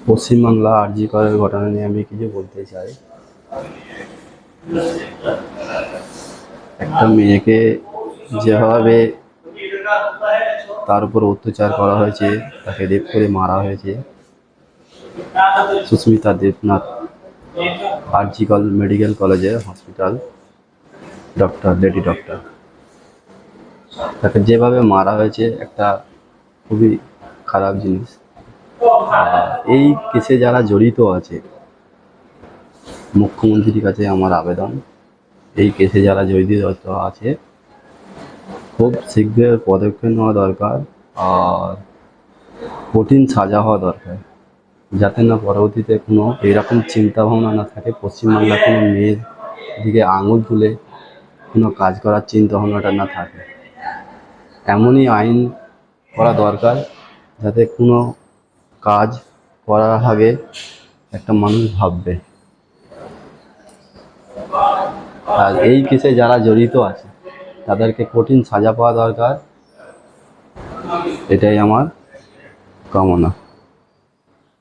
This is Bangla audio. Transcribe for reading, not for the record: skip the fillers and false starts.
পশ্চিমবাংলা আরজি করের ঘটনা নিয়ে আমি কিছু বলতে চাই। একটা মেয়েকে যেভাবে তার উপর অত্যাচার করা হয়েছে, তাকে রেপ করে মারা হয়েছে, সুস্মিতা দেবনাথ আরজি মেডিকেল কলেজে হসপিটাল লেডি ডক্টর, তাকে যেভাবে মারা হয়েছে একটা খুবই খারাপ জিনিস। এই কেসে যারা জড়িত আছে, মুখ্যমন্ত্রীর কাছে আমার আবেদন, এই কেসে যারা জড়িত আছে খুব শীঘ্র পদক্ষেপ নেওয়া দরকার, আর কঠিন সাজা হওয়া দরকার, যাতে না পরবর্তীতে কোনো এরকম চিন্তাভাবনা না থাকে, পশ্চিমবাংলার কোনো মেয়ের দিকে আঙুল তুলে কোনো কাজ করার চিন্তাভাবনাটা না থাকে। এমনই আইন করা দরকার যাতে কোনো কাজ করার আগে একটা মানুষ ভাববে। আর এই কেসে যারা জড়িত আছে তাদেরকে কঠিন সাজা পাওয়া দরকার, এটাই আমার কামনা।